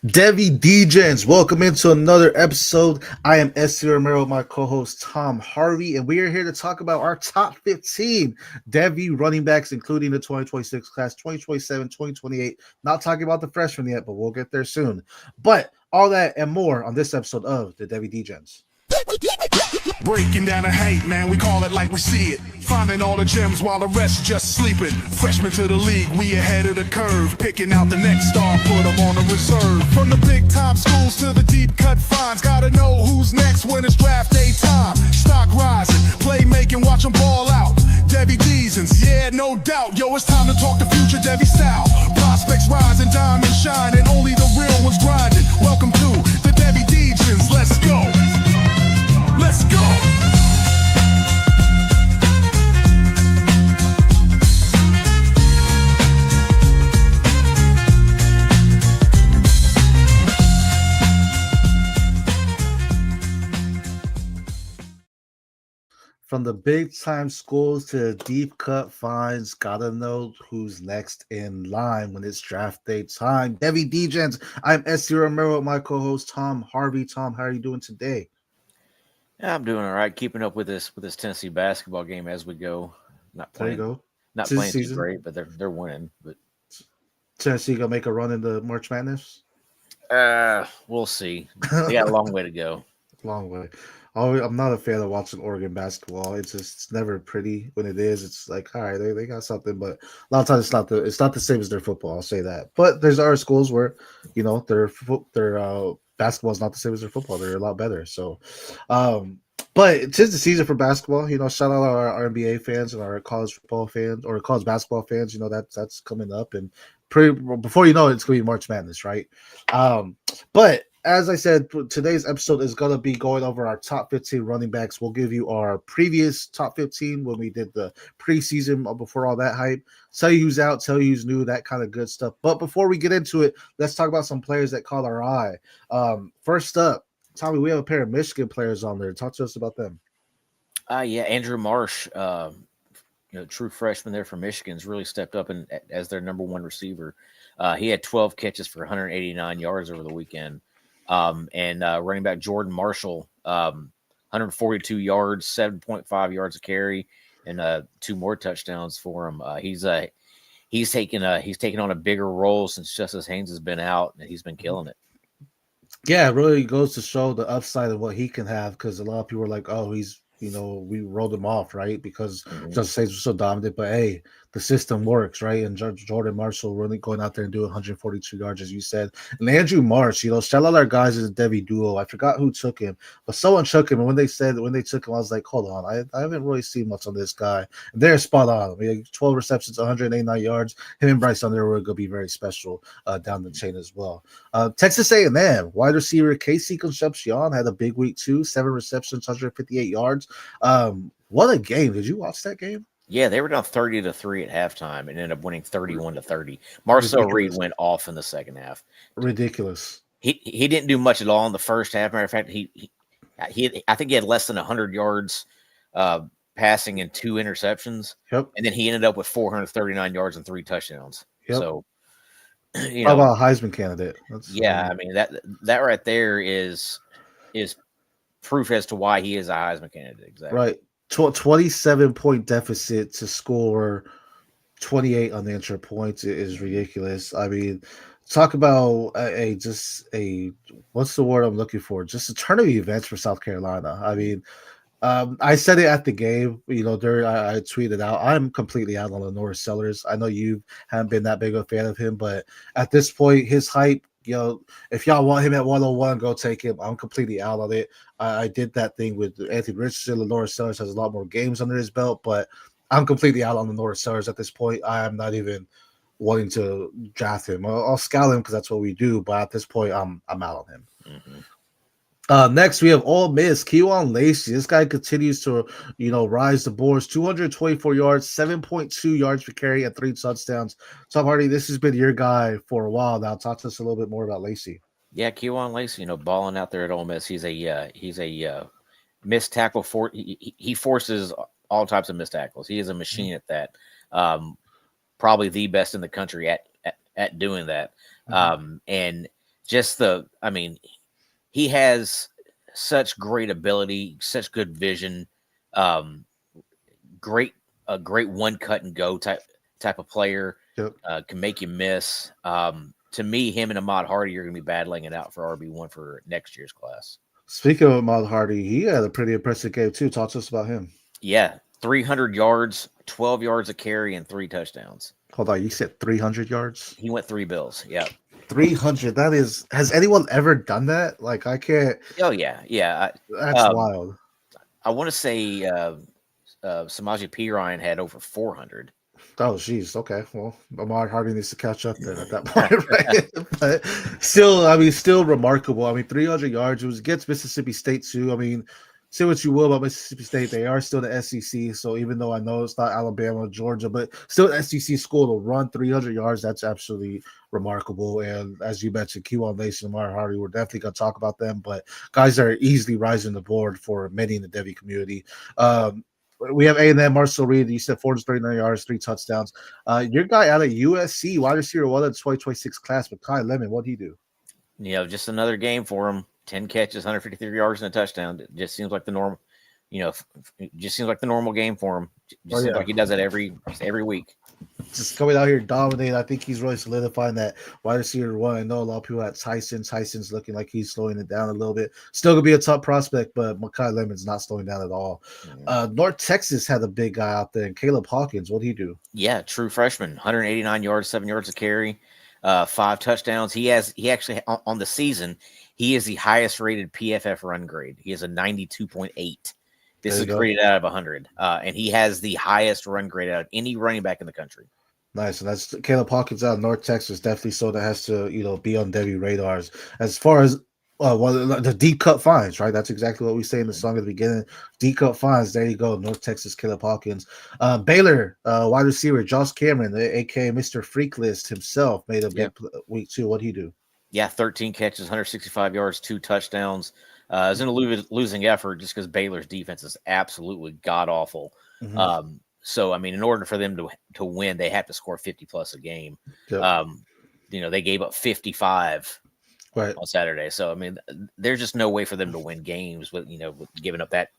Devy Degens, welcome into another episode. I am S. Romero, my co-host Tom Harvey, and we are here to talk about our top 15 Devy running backs, including the 2026 class, 2027, 2028. Not talking about the freshmen yet, but we'll get there soon. But all that and more on this episode of the Devy Degens. Breaking down the hate, man, we call it like we see it. Finding all the gems while the rest just sleeping. Freshmen to the league, we ahead of the curve. Picking out the next star, put them on the reserve. From the big time schools to the deep cut finds. Gotta know who's next when it's draft day time. Stock rising, playmaking, watch them ball out. Devy Degens, yeah, no doubt. Yo, it's time to talk the future Devy style. Prospects rising, diamonds shining. Only the real ones grinding. Welcome to the Devy Degens, let's go. Let's go! From the big time schools to the deep cut finds, gotta know who's next in line when it's draft day time. Devy Degens, I'm S. Romero with my co-host Tom Harvey. Tom, how are you doing today? Yeah, I'm doing all right. Keeping up with this Tennessee basketball game as we go. Not There you playing, go. not Tis playing too season. great, but they're winning. But Tennessee gonna make a run in the March Madness? we'll see. They got a long way to go. Long way. I'm not a fan of watching Oregon basketball. It's never pretty when it is. It's like, all right, they got something, but a lot of times it's not the same as their football. I'll say that. But there's other schools where their basketball is not the same as their football. They're a lot better. So, but it's the season for basketball. Shout out our NBA fans and our college football fans or college basketball fans. That's coming up, and before you know it, it's going to be March Madness, right? But as I said, today's episode is going to be going over our top 15 running backs. We'll give you our previous top 15 when we did the preseason before all that hype. Tell you who's out, tell you who's new, that kind of good stuff. But before we get into it, let's talk about some players that caught our eye. First up, Tommy, we have a pair of Michigan players on there. Talk to us about them. Yeah, Andrew Marsh, true freshman there from Michigan's really stepped up as their number one receiver. He had 12 catches for 189 yards over the weekend. And running back Jordan Marshall, 142 yards, 7.5 yards a carry, and 2 more touchdowns for him. He's taken on a bigger role since Justice Haynes has been out, and he's been killing it. Yeah, it really goes to show the upside of what he can have, because a lot of people are like, oh, he's we rolled him off, right? Because Justice Haynes was so dominant, but hey, the system works, right? And Jordan Marshall really going out there and doing 142 yards, as you said. And Andrew Marsh, shout out our guys as a Devy duo. I forgot who took him, but someone took him. And when they took him, I was like, hold on, I haven't really seen much on this guy. And they're spot on. 12 receptions, 189 yards. Him and Bryson there were going to be very special down the chain as well. Texas A&M wide receiver Casey Concepcion had a big week too. 7 receptions, 158 yards. What a game! Did you watch that game? Yeah, they were down 30-3 at halftime and ended up winning 31-30. Marcel Reed went off in the second half. Ridiculous. He didn't do much at all in the first half. Matter of fact, I think he had less than 100 yards passing and 2 interceptions. Yep. And then he ended up with 439 yards and 3 touchdowns. Yep. So, how about a Heisman candidate? I mean that right there is proof as to why he is a Heisman candidate. Exactly. Right. 27-point deficit to score 28 unanswered points is ridiculous. I mean, talk about what's the word I'm looking for? Just a turn of events for South Carolina. I mean, I said it at the game. I tweeted out, I'm completely out on the Norris Sellers. I know you haven't been that big of a fan of him, but at this point, his hype, if y'all want him at 101, go take him. I'm completely out on it. I did that thing with Anthony Richardson. Norris Sellers has a lot more games under his belt, but I'm completely out on the Norris Sellers at this point. I am not even wanting to draft him. I'll scout him because that's what we do, but at this point, I'm out on him. Mm-hmm. Next, we have Ole Miss, Kewan Lacy. This guy continues to, rise the boards. 224 yards, 7.2 yards per carry, and 3 touchdowns. Tom Hardy, this has been your guy for a while now. Talk to us a little bit more about Lacy. Yeah, Kewan Lacy, balling out there at Ole Miss. He's a missed tackle he forces all types of missed tackles. He is a machine at that. Probably the best in the country at doing that. And I mean, he has such great ability, such good vision, um, a great one cut and go type of player. Yep. Can make you miss. To me, him and Ahmad Hardy are going to be battling it out for RB1 for next year's class. Speaking of Ahmad Hardy, he had a pretty impressive game too. Talk to us about him. Yeah, 300 yards, 12 yards a carry, and 3 touchdowns. Hold on, you said 300 yards? He went 3 bills. Yeah. 300. That is, has anyone ever done that? Like, I can't. Oh, yeah. Yeah. That's wild. I want to say Samaje Perine had over 400. Oh, geez. Okay. Well, Ahmad Hardy needs to catch up then at that point, right? But still, I mean, still remarkable. I mean, 300 yards. It was against Mississippi State, too. I mean, say what you will about Mississippi State. They are still the SEC. So even though I know it's not Alabama or Georgia, but still an SEC school to run 300 yards, that's absolutely remarkable. And as you mentioned, Kewan Lacy and Ahmad Hardy, we're definitely going to talk about them. But guys that are easily rising the board for many in the Devy community. We have A&M, Marcel Reed. You said 439 yards, 3 touchdowns. Your guy out of USC, wide receiver, one of the 2026 class, Makai Lemon, what did he do? Just another game for him. 10 catches, 153 yards, and a touchdown. It just seems like the normal, it just seems like the normal game for him. Seems like he does it every week. Just coming out here dominating. I think he's really solidifying that wide receiver one. I know a lot of people at Tyson. Tyson's looking like he's slowing it down a little bit. Still gonna be a top prospect, but Makai Lemon's not slowing down at all. North Texas had a big guy out there, and Caleb Hawkins. What did he do? Yeah, true freshman, 189 yards, 7 yards a carry, 5 touchdowns. He actually on the season, he is the highest rated PFF run grade. He has a 92.8. This is graded out of 100, and he has the highest run grade out of any running back in the country. Nice, and that's Caleb Hawkins out of North Texas. Definitely, so that has to be on Devy radars as far as the deep cut finds. Right, that's exactly what we say in the song at the beginning. Deep cut finds. There you go, North Texas Caleb Hawkins. Baylor wide receiver Josh Cameron, aka Mr. Freak List himself, made a big week 2. What did he do? Yeah, 13 catches, 165 yards, 2 touchdowns. It was in a losing effort just because Baylor's defense is absolutely god awful. Mm-hmm. So, I mean, in order for them to win, they have to score 50 plus a game. Yep. They gave up 55 on Saturday. So, I mean, there's just no way for them to win games with giving up that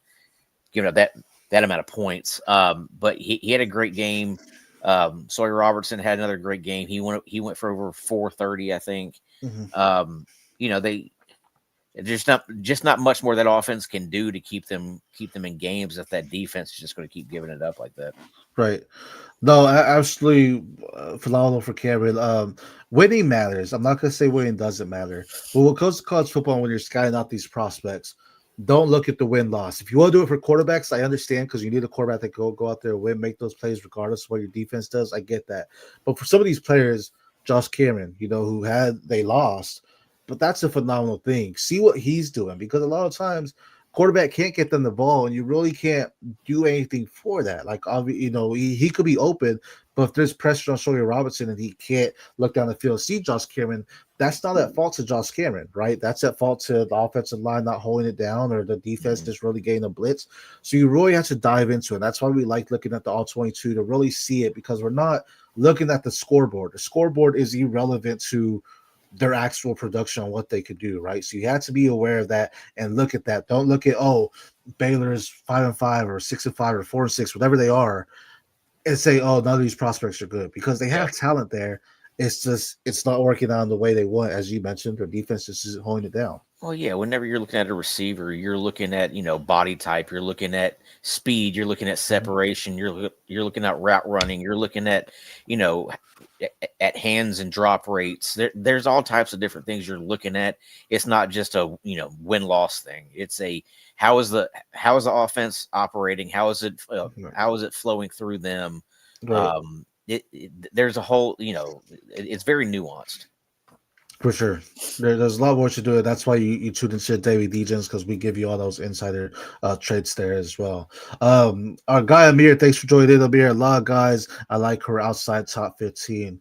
amount of points. But he had a great game. Sawyer Robertson had another great game. He went for over 430, I think. Mm-hmm. There's just not much more that offense can do to keep them in games if that defense is just going to keep giving it up like that. Right. No, absolutely phenomenal for Cameron. Winning matters. I'm not going to say winning doesn't matter. But when it comes to college football, when you're scouting out these prospects, don't look at the win-loss. If you want to do it for quarterbacks, I understand because you need a quarterback that go out there and win, make those plays regardless of what your defense does. I get that. But for some of these players, Josh Cameron, who they lost, but that's a phenomenal thing. See what he's doing, because a lot of times quarterback can't get them the ball, and you really can't do anything for that. Like, he could be open, but if there's pressure on Sawyer Robertson and he can't look down the field, see Josh Cameron, that's not at fault to Josh Cameron, right? That's at fault to the offensive line not holding it down or the defense just really getting a blitz. So you really have to dive into it. That's why we like looking at the All-22 to really see it, because we're not looking at the scoreboard. The scoreboard is irrelevant to their actual production on what they could do, right? So you have to be aware of that and look at that. Don't look at, Baylor's 5-5 or 6-5 or 4-6, whatever they are, and say, none of these prospects are good, because they have talent there. It's just, it's not working out the way they want. As you mentioned, their defense just isn't holding it down. Well, yeah, whenever you're looking at a receiver, you're looking at, body type, you're looking at speed, you're looking at separation, you're looking at route running, you're looking at, at hands and drop rates. There's all types of different things you're looking at. It's not just a, win-loss thing. It's a, how is the offense operating? How is it flowing through them? Right. There's a whole, it's very nuanced. For sure. There's a lot more to do it. That's why you tune into Devy Degens, because we give you all those insider traits there as well. Our guy Amir, thanks for joining in. Amir, a lot of guys, I like her outside top 15.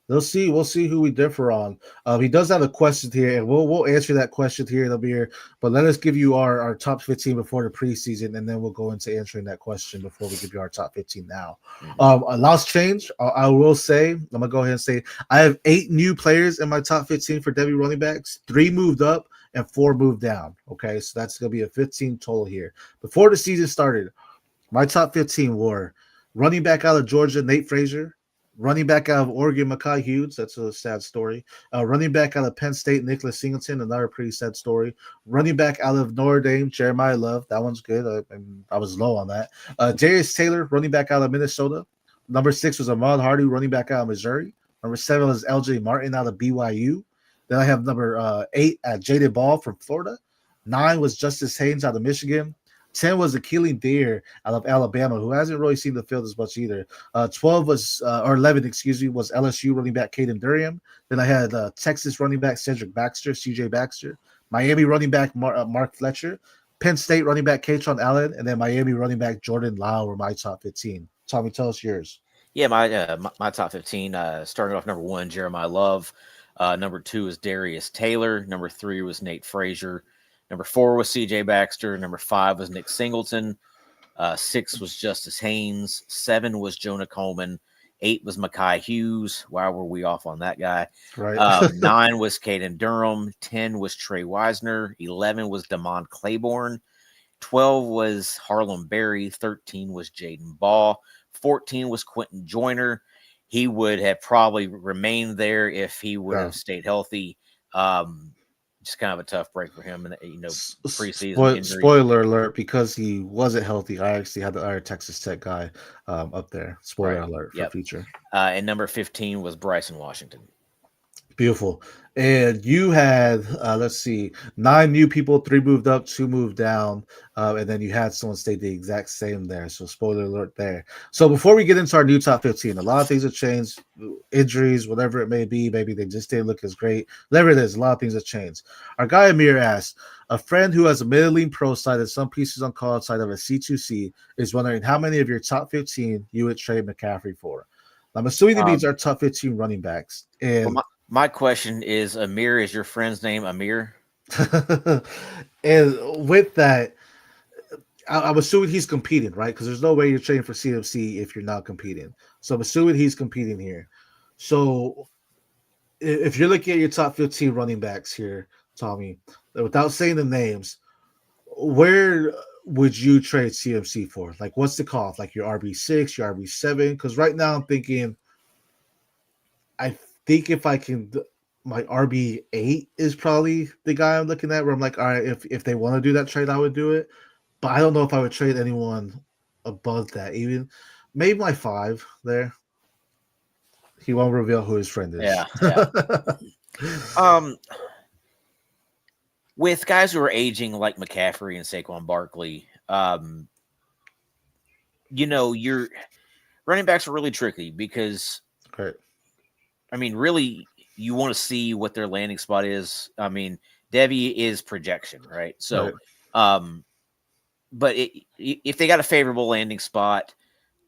We'll see who we differ on. He does have a question here, and we'll answer that question here in a beer. But let us give you our top 15 before the preseason, and then we'll go into answering that question before we give you our top 15 now. A lot's changed. I will say, I'm gonna go ahead and say I have 8 new players in my top 15 for Devy running backs. 3 moved up and 4 moved down. Okay, so that's gonna be a 15 total here. Before the season started, my top 15 were running back out of Georgia, Nate Frazier. Running back out of Oregon, Mekhi Hughes. That's a sad story. Running back out of Penn State, Nicholas Singleton. Another pretty sad story. Running back out of Notre Dame, Jeremiyah Love. That one's good. I was low on that. Darius Taylor, running back out of Minnesota. Number 6 was Ahmad Hardy, running back out of Missouri. Number 7 was LJ Martin out of BYU. Then I have number 8 at Jadan Baugh from Florida. 9 was Justice Haynes out of Michigan. 10 was Achilles Deer out of Alabama, who hasn't really seen the field as much either. 12 was, or 11, excuse me, was LSU running back Caden Durham. Then I had Texas running back Cedric Baxter, CJ Baxter. Miami running back Mark Fletcher. Penn State running back Kaytron Allen. And then Miami running back Jordan Lau were my top 15. Tommy, tell us yours. Yeah, my top 15, starting off number 1, Jeremiyah Love. Number 2 is Darius Taylor. Number 3 was Nate Frazier. Number 4 was CJ Baxter. Number 5 was Nick Singleton. 6 was Justice Haynes. 7 was Jonah Coleman. 8 was Mekhi Hughes. Wow, were we off on that guy? Right. 9 was Caden Durham. 10 was Trey Wisner. 11 was Damon Claiborne. 12 was Harlem Berry. 13 was Jadan Baugh. 14 was Quentin Joyner. He would have probably remained there if he would have stayed healthy. Just kind of a tough break for him, and preseason injury. Spoiler alert: because he wasn't healthy, I actually had the other Texas Tech guy up there. Spoiler alert for future. And number 15 was Bryson Washington. Beautiful. And you had, let's see, 9 new people, 3 moved up, 2 moved down, and then you had someone stay the exact same there. So spoiler alert there. So before we get into our new top 15, a lot of things have changed, injuries, whatever it may be. Maybe they just didn't look as great. Whatever it is, a lot of things have changed. Our guy Amir asked, a friend who has a middling pro side and some pieces on college side of a C2C is wondering how many of your top 15 you would trade McCaffrey for. I'm assuming he means our top 15 running backs. And my question is, Amir, is your friend's name Amir? And with that, I'm assuming he's competing, right? Because there's no way you're trading for CMC if you're not competing. So I'm assuming he's competing here. So if you're looking at your top 15 running backs here, Tommy, without saying the names, where would you trade CMC for? Like, what's the cost? Like your RB6, your RB7? Because right now I'm thinking, I think if I can, my RB8 is probably the guy I'm looking at where I'm like, all right, if they want to do that trade, I would do it. But I don't know if I would trade anyone above that. Even maybe my 5 there. He won't reveal who his friend is. Yeah. With guys who are aging like McCaffrey and Saquon Barkley, your running backs are really tricky because really, you want to see what their landing spot is. I mean, Devy is projection, right? So, but if they got a favorable landing spot,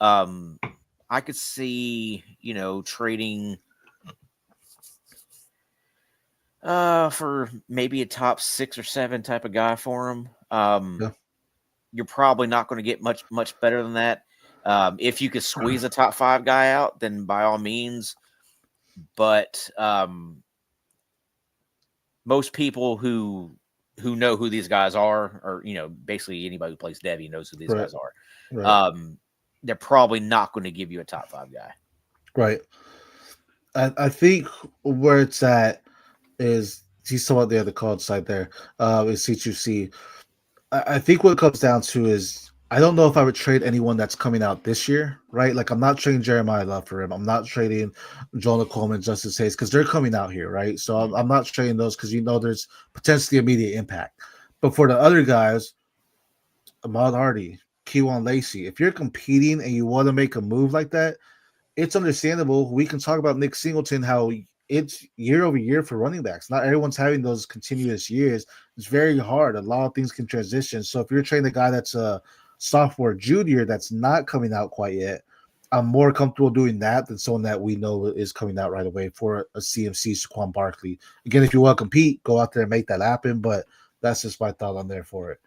I could see, trading for maybe a top 6 or 7 type of guy for him. You're probably not going to get much better than that. If you could squeeze a top 5 guy out, then by all means. But most people who know who these guys are, or basically anybody who plays Devy knows who these guys are. Right. They're probably not going to give you a top 5 guy. Right. I think where it's at is he's talking about the other college side there. Is C2C. I think what it comes down to is I don't know if I would trade anyone that's coming out this year, right? Like I'm not trading Jeremiyah Love for him. I'm not trading Jonah Coleman, Justice Hayes, because they're coming out here, right? So I'm not trading those because there's potentially immediate impact. But for the other guys, Ahmad Hardy, Kewan Lacy, if you're competing and you want to make a move like that, it's understandable. We can talk about Nick Singleton, how it's year over year for running backs. Not everyone's having those continuous years. It's very hard. A lot of things can transition. So if you're trading a guy that's a sophomore, junior that's not coming out quite yet, I'm more comfortable doing that than someone that we know is coming out right away for a CMC Saquon Barkley. Again, if you want to compete, go out there and make that happen. But that's just my thought on there for it.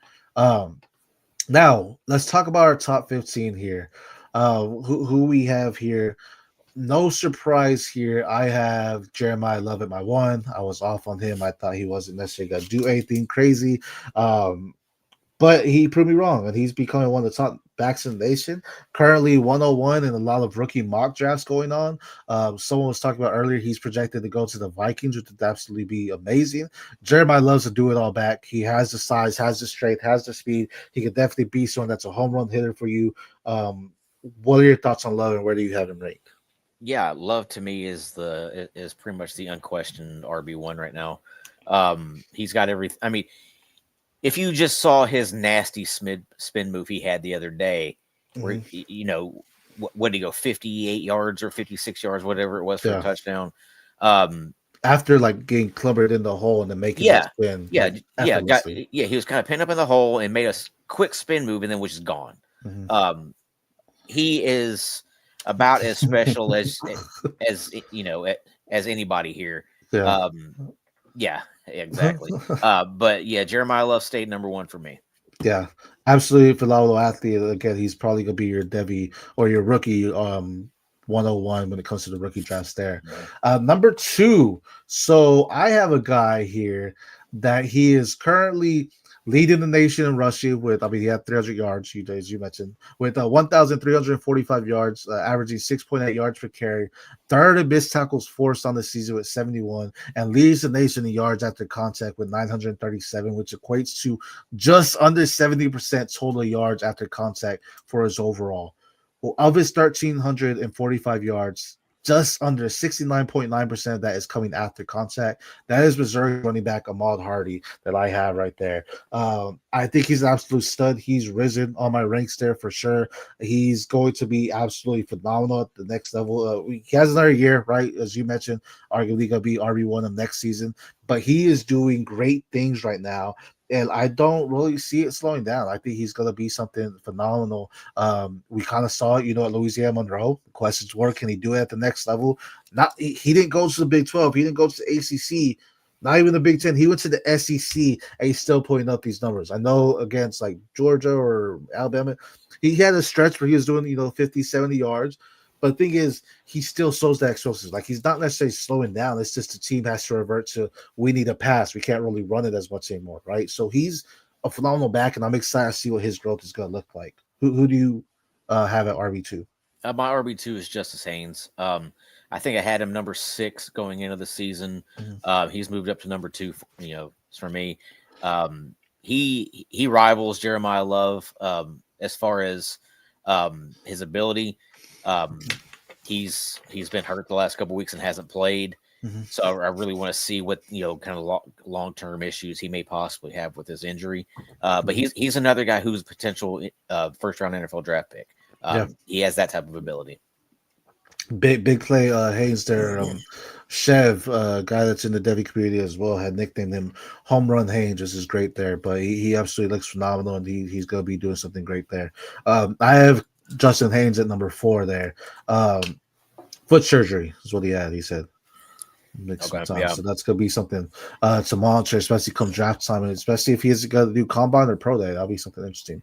Now let's talk about our top 15 here. Who we have here. No surprise here. I have Jeremiyah Love at my one. I was off on him. I thought he wasn't necessarily going to do anything crazy. But he proved me wrong, and he's becoming one of the top backs in the nation. Currently 101 and a lot of rookie mock drafts going on. Someone was talking about earlier, he's projected to go to the Vikings, which would absolutely be amazing. Jeremiah loves to do it all back. He has the size, has the strength, has the speed. He could definitely be someone that's a home run hitter for you. What are your thoughts on Love, and where do you have him ranked? Yeah, Love to me is pretty much the unquestioned RB1 right now. He's got everything. I mean, if you just saw his nasty spin move he had the other day, where what did he go 58 yards or 56 yards, whatever it was for a touchdown. After like getting clubbered in the hole and then making that spin, he was kind of pinned up in the hole and made a quick spin move and then was just gone. Mm-hmm. He is about as special as anybody here. Yeah, exactly. But yeah, Jeremiah Love stayed number one for me. Yeah, absolutely phenomenal athlete. Again, he's probably gonna be your Devy or your rookie 101 when it comes to the rookie drafts there. Number two. So I have a guy here that he is currently leading the nation in rushing with, he had 300 yards, as you mentioned, with 1,345 yards, averaging 6.8 yards per carry, third in missed tackles forced on the season with 71, and leads the nation in yards after contact with 937, which equates to just under 70% total yards after contact for his overall. Well, of his 1,345 yards, just under 69.9% of that is coming after contact. That is Missouri running back Ahmad Hardy that I have right there. I think he's an absolute stud. He's risen on my ranks there for sure. He's going to be absolutely phenomenal at the next level. He has another year, right? As you mentioned, arguably going to be RB1 of next season. But he is doing great things right now. And I don't really see it slowing down. I think he's going to be something phenomenal. We kind of saw it, at Louisiana Monroe. The questions were, can he do it at the next level? He didn't go to the Big 12. He didn't go to the ACC. Not even the Big 10. He went to the SEC, and he's still putting up these numbers. I know against like Georgia or Alabama, he had a stretch where he was doing, 50, 70 yards. But the thing is, he still shows that explosive. Like, he's not necessarily slowing down. It's just the team has to revert to, we need a pass. We can't really run it as much anymore, right? So he's a phenomenal back, and I'm excited to see what his growth is going to look like. Who do you have at RB2? My RB2 is Justice Haynes. I think I had him number 6 going into the season. Mm-hmm. He's moved up to number 2, for me. He rivals Jeremiah Love as far as his ability. He's been hurt the last couple of weeks and hasn't played. Mm-hmm. So I really want to see what kind of long-term issues he may possibly have with his injury. But he's another guy who's a potential first-round NFL draft pick. He has that type of ability. Big play, Haynes there. Chev, guy that's in the Devy community as well, had nicknamed him Home Run Haynes, which is great there. But he absolutely looks phenomenal, and he's going to be doing something great there. I have Justin Haynes at number 4 there. Foot surgery is what he had, he said. So that's going to be something to monitor, especially come draft time, and especially if he's going to do combine or pro day. That'll be something interesting.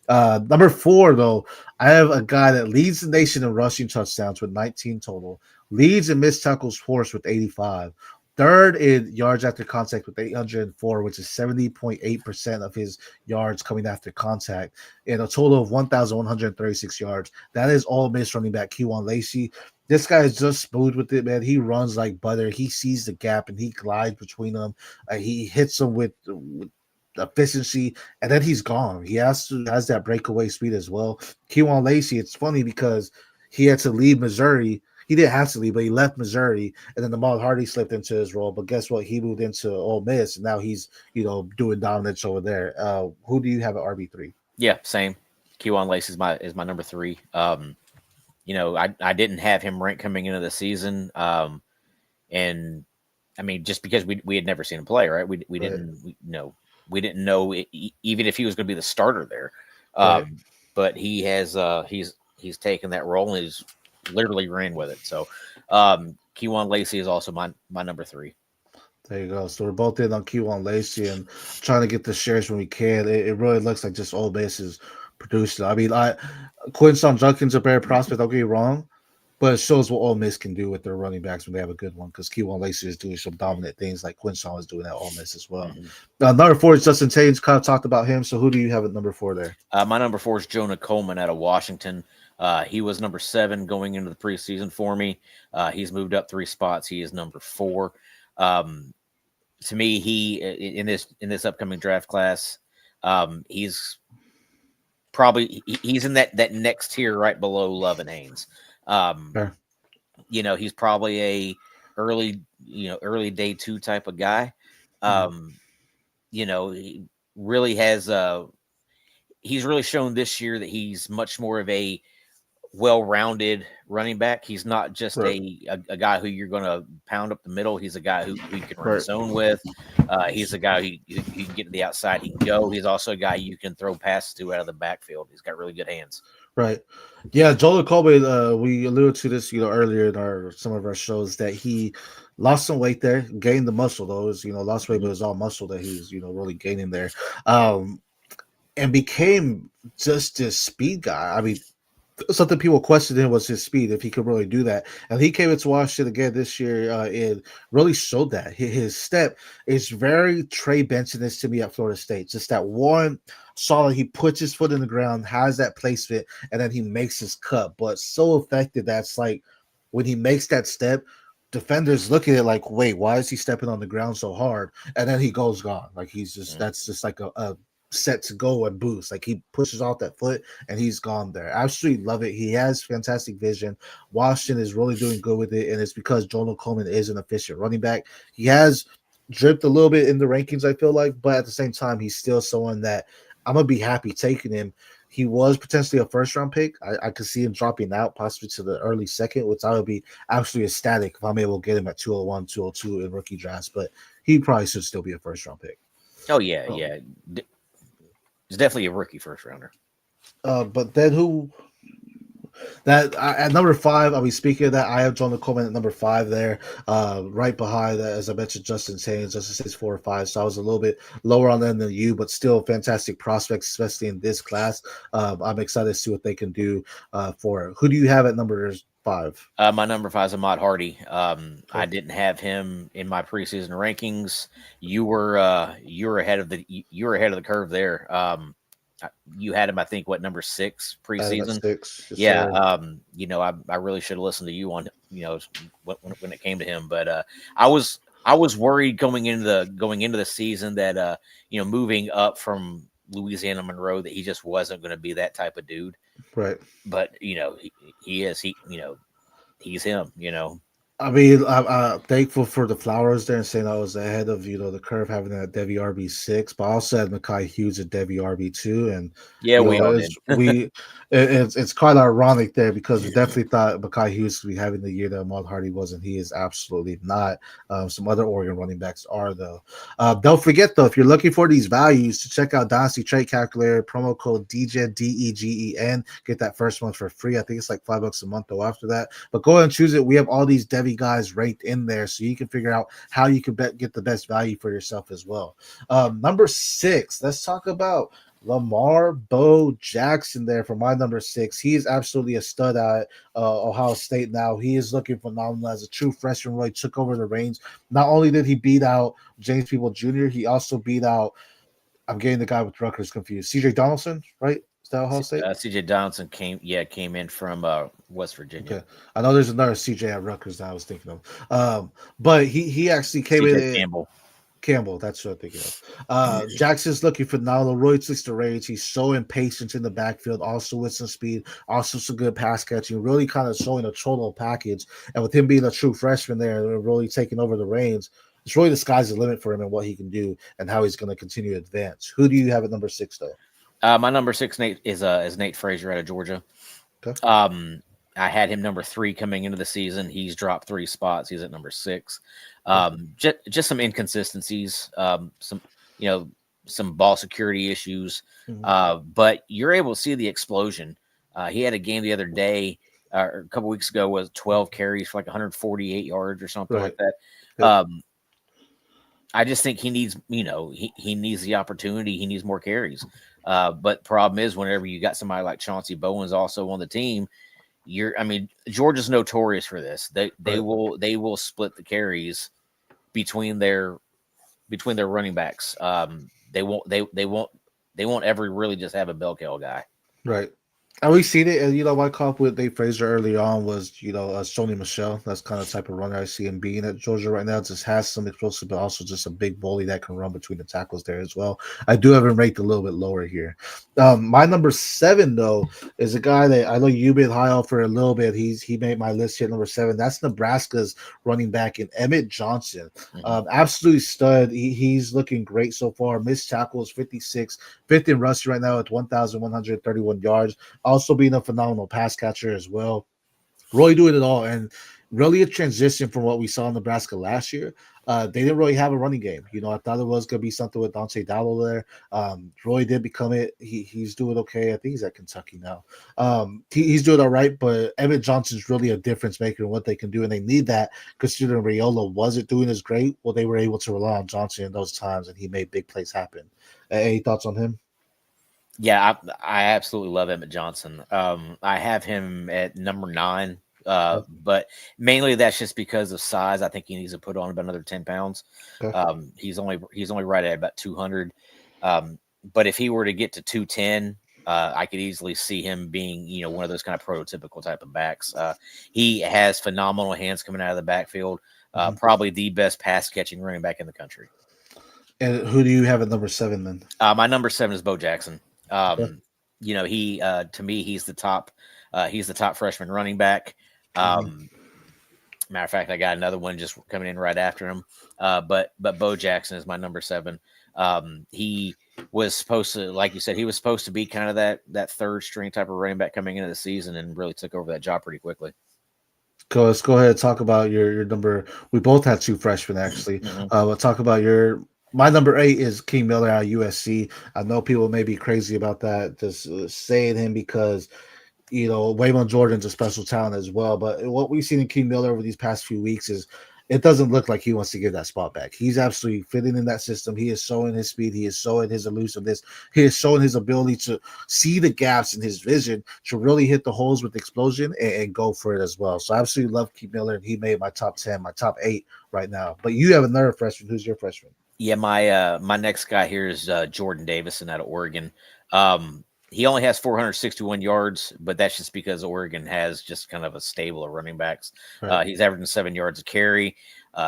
Number 4, though, I have a guy that leads the nation in rushing touchdowns with 19 total, leads in missed tackles forced with 85, third in yards after contact with 804, which is 70.8% of his yards coming after contact, and a total of 1,136 yards. That is all Miss running back Kewan Lacy. This guy is just smooth with it, man. He runs like butter. He sees the gap and he glides between them. He hits them with efficiency, and then he's gone. He has that breakaway speed as well. Kewan Lacy, it's funny because he had to leave Missouri. He didn't have to leave, but he left Missouri, and then Ahmad Hardy slipped into his role. But guess what? He moved into Ole Miss, and now he's doing dominance over there. Who do you have at RB3? Yeah, same. Kewan Lacy is my number 3. I didn't have him ranked coming into the season, and I mean, just because we had never seen him play, right? We didn't know even if he was going to be the starter there. But he has he's taken that role and he's literally ran with it. So Kewan Lacy is also my number 3. There you go. So we're both in on Kewan Lacy and trying to get the shares when we can. It really looks like just Ole Miss is producing. I mean, Quinton Junkins a better prospect. Don't get me wrong, but it shows what Ole Miss can do with their running backs when they have a good one. Because Kewan Lacy is doing some dominant things like Quinton is doing at Ole Miss as well. Number 4 is Justin Haynes. Kind of talked about him. So who do you have at number 4 there? My number 4 is Jonah Coleman out of Washington. He was number 7 going into the preseason for me. He's moved up 3 spots. He is number 4. To me, he in this upcoming draft class, he's probably he's in that next tier right below Love and Haynes. Sure. He's probably a early day 2 type of guy. He really has he's really shown this year that he's much more of a well-rounded running back. He's not just a guy who you're going to pound up the middle. He's a guy who you can run zone with. He's a guy who can get to the outside. He can go. He's also a guy you can throw passes to out of the backfield. He's got really good hands. Right. Yeah, Jonah Coleman, we alluded to this, earlier in some of our shows that he lost some weight there, gained the muscle though. It was, lost weight, but it was all muscle that he's, really gaining there. And became just this speed guy. I mean, something people questioned him was his speed, if he could really do that. And he came into Washington again this year and really showed that. His step is very Trey Benson-ish to me at Florida State. Just that one solid, he puts his foot in the ground, has that placement, and then he makes his cut. But so effective that's like when he makes that step, defenders look at it like, wait, why is he stepping on the ground so hard? And then he goes gone. Like he's just, that's just like a set to go and boost. Like he pushes off that foot and he's gone there. I absolutely love it. He has fantastic vision. Washington is really doing good with it, and it's because Jonah Coleman is an efficient running back. He has dripped a little bit in the rankings, I feel like, but at the same time, he's still someone that I'm gonna be happy taking him. He was potentially a first-round pick. I could see him dropping out possibly to the early second, which I would be absolutely ecstatic if I'm able to get him at 201, 202 in rookie drafts, but he probably should still be a first-round pick. Oh, yeah, yeah. He's definitely a rookie first rounder. But then at number 5, I'll be speaking of that. I have Jonah Coleman at number 5 there, right behind that, as I mentioned, Justin Haynes. Justin Haynes 4 or 5, so I was a little bit lower on them than you, but still fantastic prospects, especially in this class. I'm excited to see what they can do for it. Who do you have at number 5? My number 5 is Ahmad Hardy. I didn't have him in my preseason rankings. You were ahead of the curve there. You had him, I think, number 6 preseason? 6. Yeah. I really should have listened to you on, when it came to him, but I was worried going into the season that moving up from Louisiana Monroe that he just wasn't going to be that type of dude. Right. But he is. He's him. I mean, I'm thankful for the flowers there and saying I was ahead of the curve having that Devy RB6, but I also had Mekhi Hughes at Devy RB2, and we all did. It's quite ironic there because we definitely thought Mekhi Hughes would be having the year that Ahmad Hardy was, and he is absolutely not. Some other Oregon running backs are though. Don't forget though, if you're looking for these values, to check out Dynasty Trade Calculator, promo code DEGEN DEGEN, get that first month for free. I think it's like $5 a month though after that. But go ahead and choose it. We have all these Devy guys ranked in there, so you can figure out how you can get the best value for yourself as well. Number 6, let's talk about Lamar Bo Jackson there for my number 6. He is absolutely a stud at Ohio State now. He is looking phenomenal as a true freshman. Really took over the reins. Not only did he beat out James Peeble Jr., he also beat out, I'm getting the guy with Rutgers confused, CJ Donaldson, right? Is that Ohio State? CJ Donaldson came in from West Virginia. Okay. I know there's another CJ at Rutgers that I was thinking of. But he actually came in. Campbell, that's what I'm thinking of. Jackson's looking phenomenal. Really takes the range. He's showing patience in the backfield, also with some speed, also some good pass catching, really kind of showing a total package. And with him being a true freshman there, really taking over the reins, it's really the sky's the limit for him and what he can do and how he's going to continue to advance. Who do you have at number 6, though? My number 6, Nate, is Nate Frazier out of Georgia. Okay. I had him number 3 coming into the season. He's dropped 3 spots. He's at number 6. Just some inconsistencies, some ball security issues. But you're able to see the explosion He had a game the other day, or a couple weeks ago, was 12 carries for like 148 yards or something like Right. that. Yep. I just think he needs, he needs the opportunity. He needs more carries. But problem is, whenever you got somebody like Chauncey Bowen's also on the team, Georgia's notorious for this. They Right. will split the carries between their running backs. They won't ever really just have a bell cow guy. Right. And we've seen it, and my call with Dave Frazier early on was, Sony Michelle. That's kind of the type of runner I see him being at Georgia right now. Just has some explosive, but also just a big bully that can run between the tackles there as well. I do have him ranked a little bit lower here. My number 7 though is a guy that I know you've been high on for a little bit. He made my list here, number 7. That's Nebraska's running back in Emmett Johnson. Absolutely stud. He's looking great so far. Missed tackles 56, fifth in rushing right now at 1,131 yards. Also being a phenomenal pass catcher as well. Really doing it all, and really a transition from what we saw in Nebraska last year. They didn't really have a running game. I thought it was going to be something with Dante Dowell there. Roy did become it. He's doing okay. I think he's at Kentucky now. He's doing all right, but Emmett Johnson's really a difference maker in what they can do, and they need that considering Raiola wasn't doing as great. Well, they were able to rely on Johnson in those times, and he made big plays happen. Any thoughts on him? Yeah, I absolutely love Emmett Johnson. I have him at number 9, but mainly that's just because of size. I think he needs to put on about another 10 pounds. Okay. He's only right at about 200. But if he were to get to 210, I could easily see him being, one of those kind of prototypical type of backs. He has phenomenal hands coming out of the backfield. Probably the best pass catching running back in the country. And who do you have at number 7 then? My number 7 is Bo Jackson. He to me he's the top freshman running back. Matter of fact, I got another one just coming in right after him. But Bo Jackson is my number 7. He was supposed to, like you said, he was supposed to be kind of that third string type of running back coming into the season, and really took over that job pretty quickly. Let's go ahead and talk about your number. We both had 2 freshmen actually. We'll talk about my number 8 is King Miller out of USC. I know people may be crazy about that, just saying him because, Waymond Jordan's a special talent as well. But what we've seen in King Miller over these past few weeks is it doesn't look like he wants to give that spot back. He's absolutely fitting in that system. He is showing his speed. He is showing his elusiveness. He is showing his ability to see the gaps in his vision to really hit the holes with explosion and go for it as well. So I absolutely love King Miller, and he made my top 10, my top 8 right now. But you have another freshman. Who's your freshman? Yeah, my next guy here is Jordon Davison out of Oregon. He only has 461 yards, but that's just because Oregon has just kind of a stable of running backs. Right. He's averaging 7 yards a carry.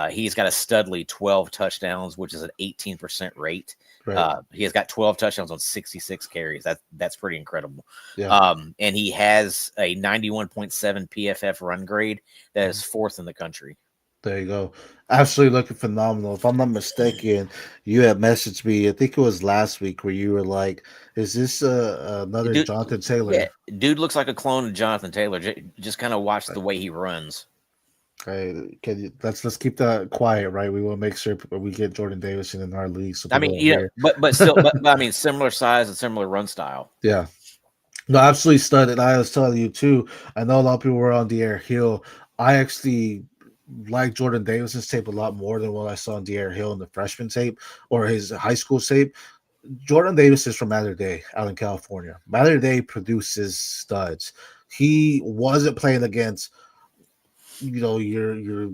He's got a studly 12 touchdowns, which is an 18% rate. Right. He has got 12 touchdowns on 66 carries. That's pretty incredible. Yeah. And he has a 91.7 PFF run grade that is 4th in the country. There you go. Absolutely looking phenomenal. If I'm not mistaken, you had messaged me, I think it was last week, where you were like, is this another Jonathan Taylor? Yeah, dude looks like a clone of Jonathan Taylor. Just kind of watch the way he runs. Okay, let's keep that quiet, right? We will make sure we get Jordon Davison in our league. So but still, but I mean, similar size and similar run style. Yeah. No, absolutely studded. I was telling you too. I know a lot of people were on De'Aaron Hill. I actually like Jordan Davison's tape a lot more than what I saw on De'Aaron Hill in the freshman tape or his high school tape. Jordan Davis is from Mater Dei out in California. Mater Dei produces studs. He wasn't playing against, your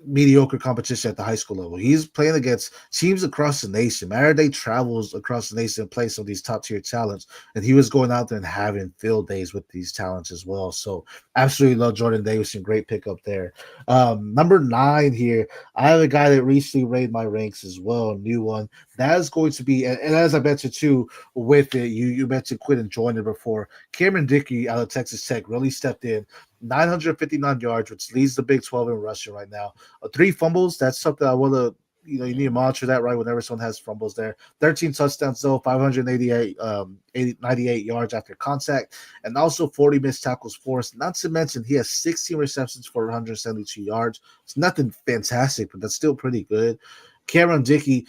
mediocre competition at the high school level. He's playing against teams across the nation. Mater Dei travels across the nation and plays some of these top tier talents, and he was going out there and having field days with these talents as well. So absolutely love Jordan Davison. Great pickup there. Number 9 here, I have a guy that recently raised my ranks as well, a new one. That is going to be, and as I mentioned too, with it, you mentioned Quinn Joyner before. Cameron Dickey out of Texas Tech really stepped in. 959 yards, which leads the Big 12 in rushing right now. 3 fumbles. That's something I want to, you need to monitor that, right? Whenever someone has fumbles there. 13 touchdowns, though, 98 yards after contact, and also 40 missed tackles forced. Not to mention, he has 16 receptions for 172 yards. It's nothing fantastic, but that's still pretty good. Cameron Dickey,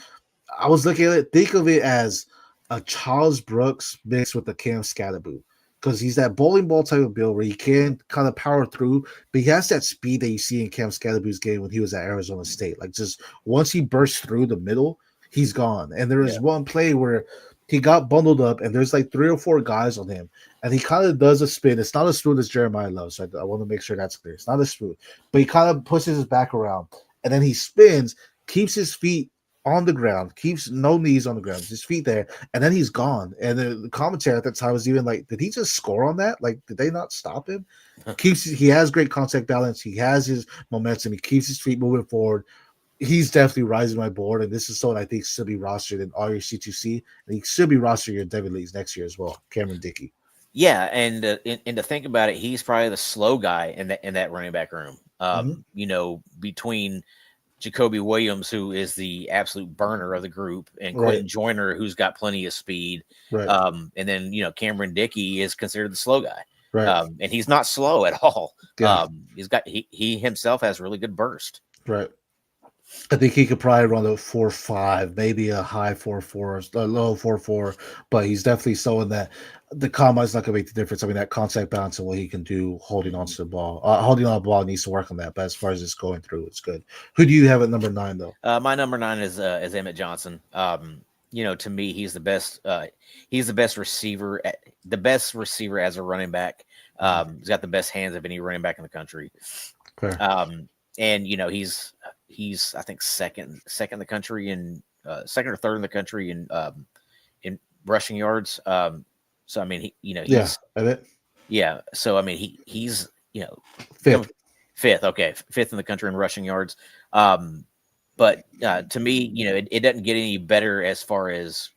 I was looking at it, think of it as a Charles Brooks mixed with a Cam Scatterboo. because he's that bowling ball type of build where he can kind of power through, but he has that speed that you see in Cam Scalaboo's game when he was at Arizona State. Like just once he bursts through the middle, he's gone. And there is one play where he got bundled up, and there's like 3 or 4 guys on him, and he kind of does a spin. It's not as smooth as Jeremiyah Love, so I want to make sure that's clear. It's not as smooth, but he kind of pushes his back around, and then he spins, keeps his feet on the ground, keeps no knees on the ground, his feet there, and then he's gone. And the commentary at that time was even like, did he just score on that? Like, did they not stop him? He has great contact balance, he has his momentum, he keeps his feet moving forward. He's definitely rising my board, and this is someone I think should be rostered in all your C2C, and he should be rostered in your Devy leagues next year as well. Cameron Dickey. Yeah, and to think about it, he's probably the slow guy in that running back room. You know, between Jacoby Williams, who is the absolute burner of the group, and Quentin Joyner, who's got plenty of speed. And then, you know, Cameron Dickey is considered the slow guy. And he's not slow at all. He himself has really good burst. I think he could probably run a 4.5, maybe a high 4.4, a low 4.4, but he's definitely showing that the combine's not going to make the difference. I mean, that contact balance and what he can do holding on to the ball. Holding on the ball needs to work on that, but as far as it's going through, it's good. Who do you have at number 9, though? My number 9 is Emmett Johnson. You know, to me, he's the best. He's the best receiver. The best receiver as a running back. He's got the best hands of any running back in the country. And you know, he's I think second in the country in second or third in the country in rushing yards. So I mean, he's So I mean, he's fifth. Okay, fifth in the country in rushing yards. But to me, you know, it doesn't get any better as far as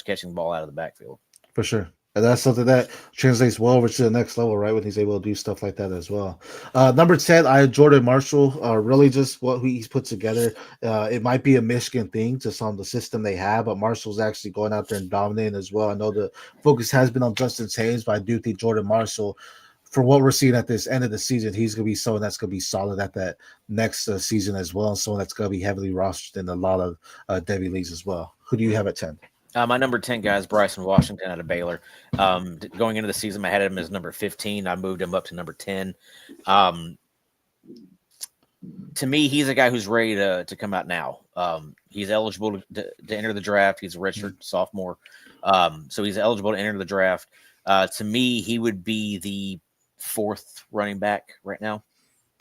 catching the ball out of the backfield. For sure. And that's something that translates well over to the next level, right? When he's able to do stuff like that as well. Number 10, I have Jordan Marshall. Really just what he's put together. It might be a Michigan thing just on the system they have, but Marshall's actually going out there and dominating as well. I know the focus has been on Justin Haynes, but I do think Jordan Marshall, for what we're seeing at this end of the season, he's going to be someone that's going to be solid at that next season as well, and someone that's going to be heavily rostered in a lot of Devy leagues as well. Who do you have at 10? My number 10 guy is Bryson Washington out of Baylor. Going into the season, I had him as number 15. I moved him up to number 10. To me, he's a guy who's ready to come out now. He's eligible to enter the draft. He's a redshirt sophomore. So he's eligible to enter the draft. To me, he would be the 4th running back right now.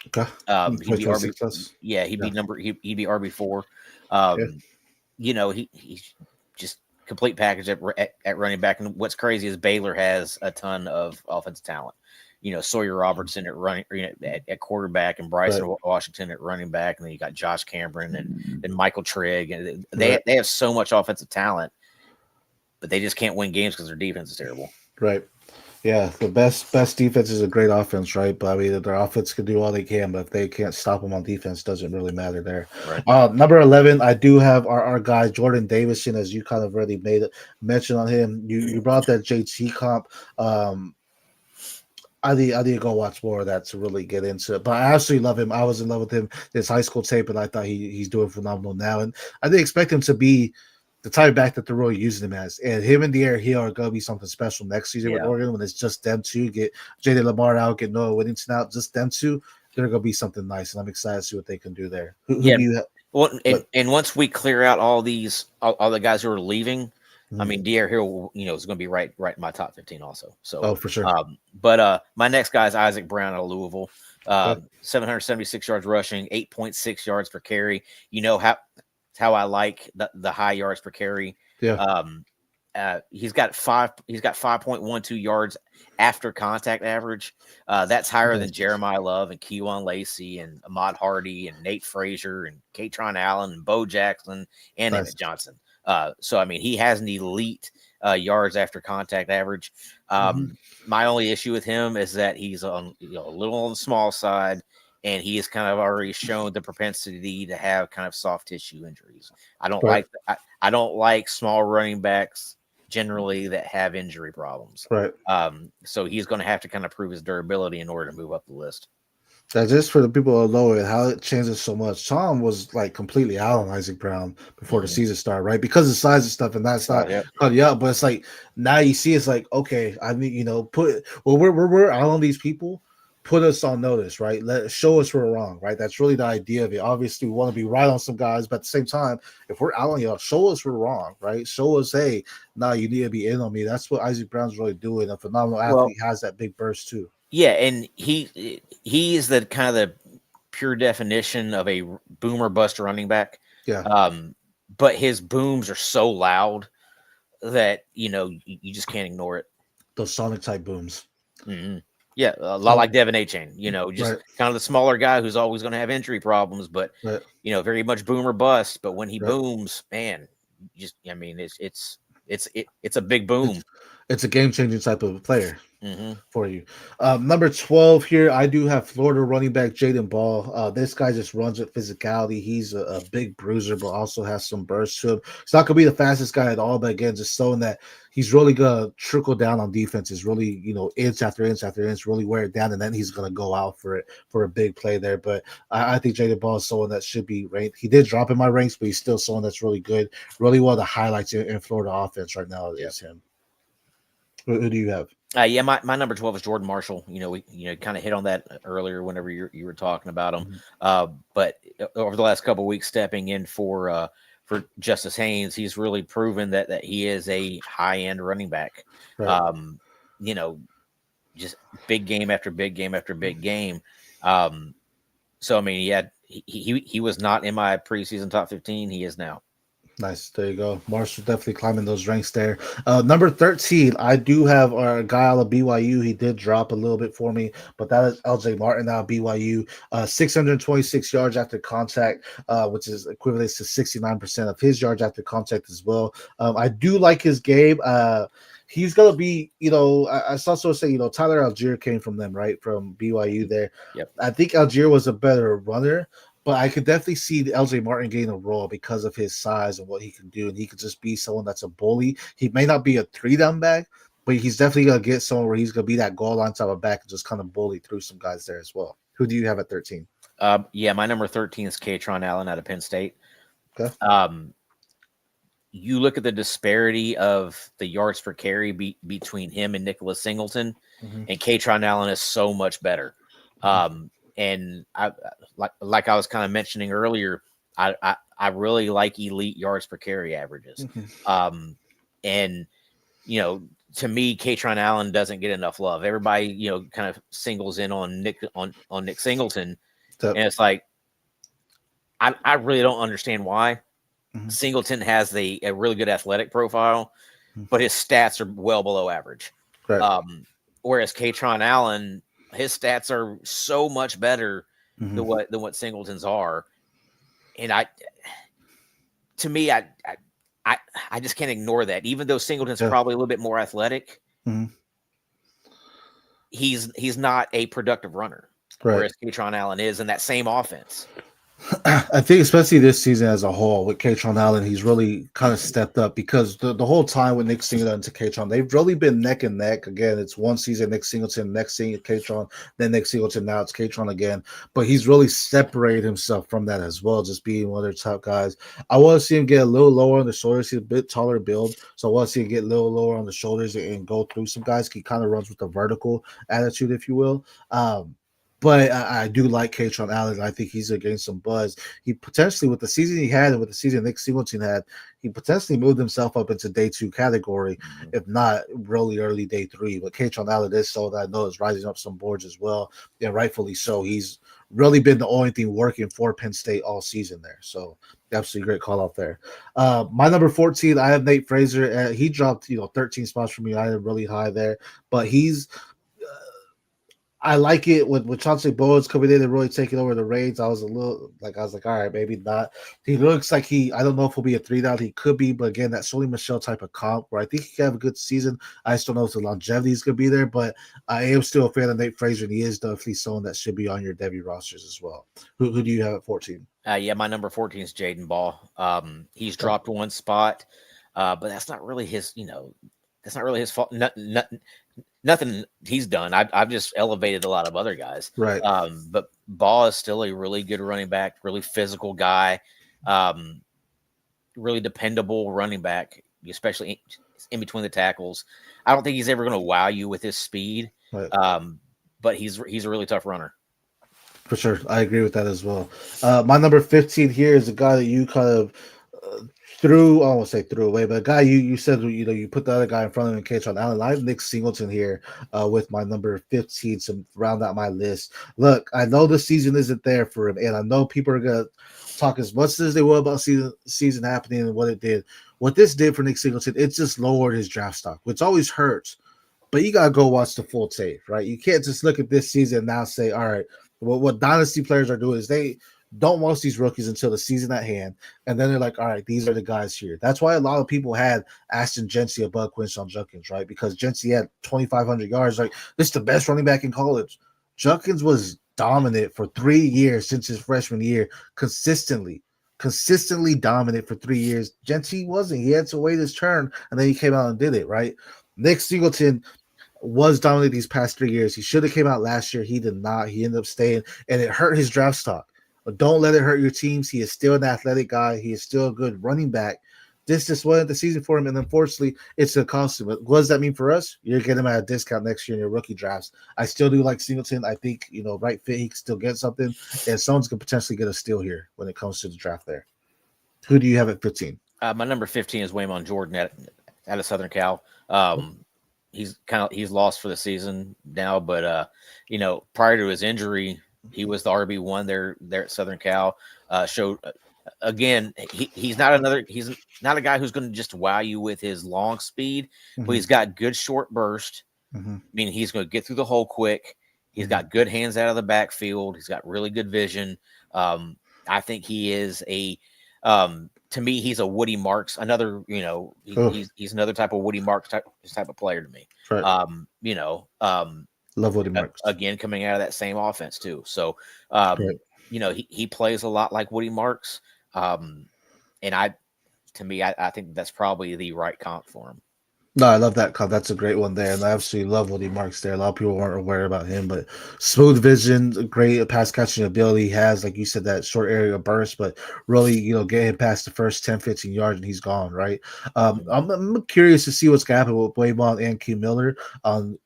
Okay. He'd be RB. Yeah, he'd be RB4. You know, he's just complete package at running back. And what's crazy is Baylor has a ton of offensive talent. You know, Sawyer Robertson at quarterback, and Bryson Washington at running back, and then you got Josh Cameron and Michael Trigg, and they have so much offensive talent, but they just can't win games because their defense is terrible. Right. Yeah, the best defense is a great offense, right? But I mean, their offense can do all they can, but if they can't stop them on defense, doesn't really matter there. Right. Number 11, I do have our guy Jordon Davison, as you kind of already made a mention on him. You brought that JT comp. I need to go watch more of that to really get into it. But I absolutely love him. I was in love with him his high school tape, and I thought he's doing phenomenal now. And I didn't expect him to be the type back that they're really using him as. And him and Dier Hill are going to be something special next season with Oregon when it's just them two. Get J.D. Lamar out, get Noah Whittington out, just them two. They're going to be something nice, and I'm excited to see what they can do there. Who do you have? Well, and once we clear out all the guys who are leaving, I mean, Dier Hill, you know, is going to be right in my top 15 also. So, for sure. But my next guy is Isaac Brown out of Louisville. 776 yards rushing, 8.6 yards per carry. You know how I like the high yards per carry. Yeah. He's got 5.12 yards after contact average. That's higher than Jeremiyah Love and Kewan Lacy and Ahmad Hardy and Nate Frazier and Kaytron Allen and Bo Jackson and Emmett Johnson. So I mean, he has an elite yards after contact average. My only issue with him is that he's a little on the small side, and he has kind of already shown the propensity to have kind of soft tissue injuries. I don't like small running backs generally that have injury problems. Right. So he's going to have to kind of prove his durability in order to move up the list. Just for the people who know it, how it changes so much. Tom was like completely out on Isaac Brown before the season started, right? Because of the size and stuff, and that's not cut you up. But it's like now you see, it's like okay, I mean, we're out on these people. Put us on notice, right? Show us we're wrong, right? That's really the idea of it. Obviously, we want to be right on some guys, but at the same time, if we're out on you, show us we're wrong, right? Show us, hey, nah, you need to be in on me. That's what Isaac Brown's really doing. A phenomenal athlete, has that big burst too. Yeah, and he is the kind of the pure definition of a boomer bust running back. Yeah. But his booms are so loud that you just can't ignore it. Those sonic type booms. Mm-hmm. Yeah, a lot like Devin Achane, just kind of the smaller guy who's always going to have injury problems, but very much boomer bust. But when he booms, man, it's a big boom. It's a game changing type of player. For you. Number 12 here, I do have Florida running back Jadan Baugh. This guy just runs with physicality. He's a big bruiser, but also has some burst to him. He's not going to be the fastest guy at all, but again, just showing that he's really going to trickle down on defenses, really, inch after inch after inch, really wear it down, and then he's going to go out for a big play there. But I think Jadan Baugh is someone that should be ranked. He did drop in my ranks, but he's still someone that's really good. Really one of the highlights in Florida offense right now is him. Who do you have? My number 12 is Jordan Marshall. We kind of hit on that earlier whenever you were talking about him. But over the last couple of weeks, stepping in for Justice Haynes, he's really proven that he is a high end running back. Right. Just big game after big game after big game. So I mean, he was not in my preseason top 15. He is now. Nice. There you go. Marshall definitely climbing those ranks there. Number 13, I do have our guy out of BYU. He did drop a little bit for me, but that is LJ Martin out of BYU. 626 yards after contact, which is equivalent to 69% of his yards after contact as well. I do like his game. He's going to be, I saw someone say, Tyler Algier came from them, right? From BYU there. Yep. I think Algier was a better runner. But I could definitely see LJ Martin getting a role because of his size and what he can do. And he could just be someone that's a bully. He may not be a 3-down back, but he's definitely going to get someone where he's going to be that goal line type of back and just kind of bully through some guys there as well. Who do you have at 13? My number 13 is Kaytron Allen out of Penn State. Okay. You look at the disparity of the yards per carry between him and Nicholas Singleton, and Kaytron Allen is so much better. And I like I was kind of mentioning earlier, I really like elite yards per carry averages. And to me, Kaytron Allen doesn't get enough love. Everybody, kind of singles in on Nick Singleton. And it's like I really don't understand why. Singleton has a really good athletic profile, but his stats are well below average. Right. Whereas Kaytron Allen, his stats are so much better than what Singleton's are, and I just can't ignore that. Even though Singleton's probably a little bit more athletic, he's not a productive runner, whereas Kaytron Allen is in that same offense. I think especially this season as a whole with Kaytron Allen, he's really kind of stepped up because the whole time with Nick Singleton to Kaytron, they've really been neck and neck. Again, it's one season Nick Singleton, next season Kaytron, then Nick Singleton, now it's Kaytron again. But he's really separated himself from that as well, just being one of their top guys. I want to see him get a little lower on the shoulders. He's a bit taller build, so I want to see him get a little lower on the shoulders and go through some guys. He kind of runs with a vertical attitude, if you will. But I do like Kaytron Allen. I think he's getting some buzz. He potentially, with the season he had and with the season Nick Singleton had, he potentially moved himself up into day 2 category, if not really early day 3. But Kaytron Allen is so that I know is rising up some boards as well, and rightfully so. He's really been the only thing working for Penn State all season there. So absolutely great call out there. My number 14, I have Nate Frazier. He dropped 13 spots for me. I am really high there, but he's I like it with Chauncey Bowles coming in and really taking over the reins. I was all right, maybe not. He looks like I don't know if he'll be a 3-down. He could be, but again, that Sony Michel type of comp where I think he can have a good season. I just don't know if the longevity is going to be there, but I am still a fan of Nate Frazier, and he is definitely someone that should be on your Devy rosters as well. Who do you have at 14? My number 14 is Jadan Baugh. He's dropped one spot, but that's not really his, that's not really his fault. Nothing he's done. I've just elevated a lot of other guys. Right. But Baugh is still a really good running back, really physical guy, really dependable running back, especially in between the tackles. I don't think he's ever going to wow you with his speed, Right. but he's a really tough runner. For sure. I agree with that as well. My number 15 here is a guy that you kind of threw, I don't want to say threw away, but a guy you said, you put the other guy in front of him, Kaytron Allen. I have Nick Singleton here with my number 15 to round out my list. Look, I know the season isn't there for him, and I know people are going to talk as much as they will about season happening and what it did. What this did for Nick Singleton, it just lowered his draft stock, which always hurts. But you got to go watch the full tape, right? You can't just look at this season and now say, all right, what Dynasty players are doing is they don't watch these rookies until the season at hand. And then they're like, all right, these are the guys here. That's why a lot of people had Ashton Gency above Quinshon Judkins, right? Because Gency had 2,500 yards. Like, this is the best running back in college. Judkins was dominant for 3 years since his freshman year, consistently dominant for 3 years. Gency wasn't. He had to wait his turn, and then he came out and did it, right? Nick Singleton was dominant these past 3 years. He should have came out last year. He did not. He ended up staying, and it hurt his draft stock. But don't let it hurt your teams. He is still an athletic guy. He is still a good running back. This just wasn't the season for him, and unfortunately, it's a constant. But what does that mean for us? You're getting him at a discount next year in your rookie drafts. I still do like Singleton. I think, right fit, he can still get something, and someone's going to potentially get a steal here when it comes to the draft there. Who do you have at 15? My number 15 is Waymond Jordon out of Southern Cal. He's lost for the season now, but prior to his injury, he was the RB1 there at Southern Cal. Showed again, he's not a guy who's going to just wow you with his long speed, but he's got good short burst. Meaning he's going to get through the hole quick. He's got good hands out of the backfield. He's got really good vision. I think he is to me, he's a Woody Marks, another, he's another type of Woody Marks type of player to me. Right. Love Woody Marks. Again, coming out of that same offense too. So, he plays a lot like Woody Marks. And I think that's probably the right comp for him. No, I love that comp. That's a great one there. And I absolutely love Woody Marks there. A lot of people weren't aware about him, but smooth vision, great pass catching ability. He has, like you said, that short area burst, but really, get him past the first 10, 15 yards and he's gone, right? I'm curious to see what's going to happen with Waymond and Q Miller on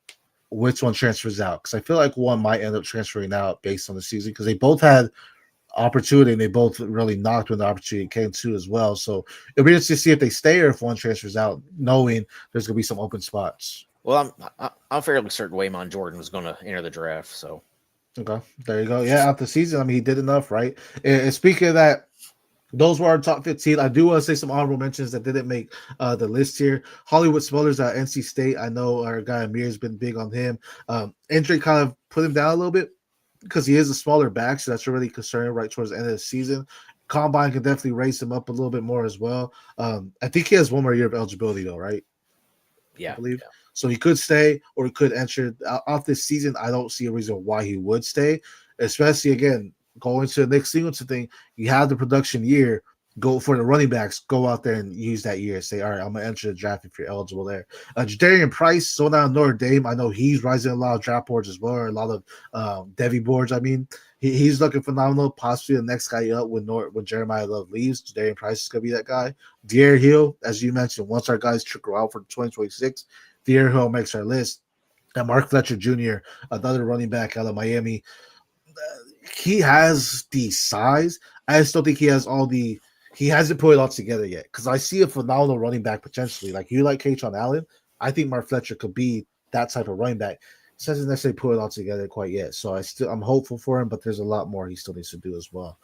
which one transfers out, because I feel like one might end up transferring out based on the season, because they both had opportunity and they both really knocked when the opportunity came to as well. So it'll be interesting to see if they stay or if one transfers out, knowing there's going to be some open spots. Well, I'm fairly certain Waymond Jordon was going to enter the draft. So okay, there you go. Yeah, after the season, I mean, he did enough, right? And speaking of that, those were our top 15. I do want to say some honorable mentions that didn't make the list here. Hollywood Smullers at NC State. I know our guy Amir has been big on him. Injury kind of put him down a little bit because he is a smaller back, so that's really concerning right towards the end of the season. Combine can definitely raise him up a little bit more as well. I think he has one more year of eligibility, though, right? Yeah. I believe. Yeah. So he could stay or he could enter off this season. I don't see a reason why he would stay, especially, again, going to the Nick Singleton thing. You have the production year. Go for the running backs. Go out there and use that year. Say, all right, I'm going to enter the draft if you're eligible there. Jadarian Price, so now Notre Dame. I know he's rising a lot of draft boards as well, or a lot of Devy boards. I mean, he's looking phenomenal. Possibly the next guy up when Jeremiyah Love leaves. Jadarian Price is going to be that guy. De'Aaron Hill, as you mentioned, once our guys trickle out for 2026, De'Aaron Hill makes our list. And Mark Fletcher Jr., another running back out of Miami. He has the size. I just don't think he has he hasn't put it all together yet, because I see a phenomenal running back potentially. Like you like Kaytron Allen, I think Mark Fletcher could be that type of running back. He hasn't necessarily put it all together quite yet. So I'm hopeful for him, but there's a lot more he still needs to do as well.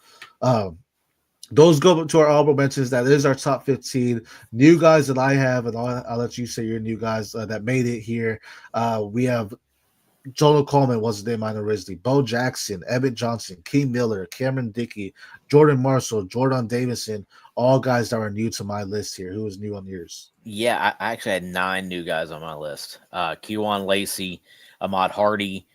Those go to our honorable mentions. That is our top 15 new guys that I have, and I'll let you say your new guys that made it here. We have Jonah Coleman was his name originally. Bo Jackson, Emmett Johnson, Key Miller, Cameron Dickey, Jordan Marshall, Jordon Davison, all guys that are new to my list here. Who was new on yours? Yeah, I actually had 9 new guys on my list. Kewan Lacy, Ahmad Hardy,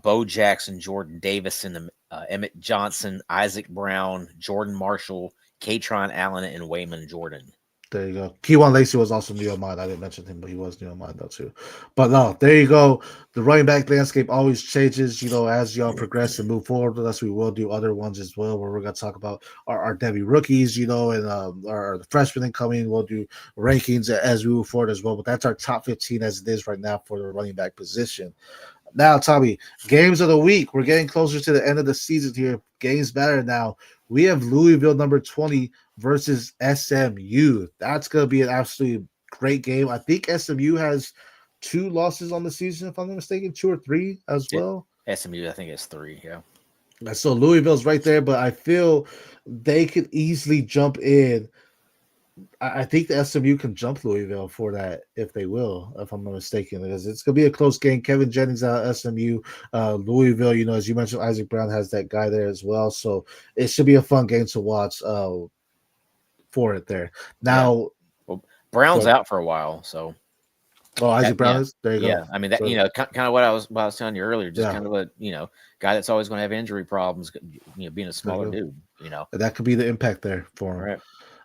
Bo Jackson, Jordan Davison, Emmett Johnson, Isaac Brown, Jordan Marshall, Kaytron Allen, and Waymond Jordon. There you go. Kewan Lacy was also new on mine. I didn't mention him, but he was new on mine though too. But no, there you go. The running back landscape always changes, as y'all progress and move forward with us. We will do other ones as well, where we're gonna talk about our Devy rookies, and our the freshmen incoming. We'll do rankings as we move forward as well. But that's our top 15 as it is right now for the running back position. Now, Tommy, games of the week. We're getting closer to the end of the season here. Games matter now. We have Louisville number 20 versus SMU. That's going to be an absolutely great game. I think SMU has 2 losses on the season, if I'm not mistaken, 2 or 3 as well. SMU, I think it's 3, yeah. So Louisville's right there, but I feel they could easily jump in. I think the SMU can jump Louisville for that if they will, if I'm not mistaken, because it's going to be a close game. Kevin Jennings out of SMU, Louisville, as you mentioned, Isaac Brown has that guy there as well. So it should be a fun game to watch for it there. Now, yeah. Well, Brown's out for a while, so. Oh, Isaac Brown is there. You go. Yeah, I mean that. So, kind of what I was telling you earlier. Just kind of a guy that's always going to have injury problems. Being a smaller dude. That could be the impact there for him. Right.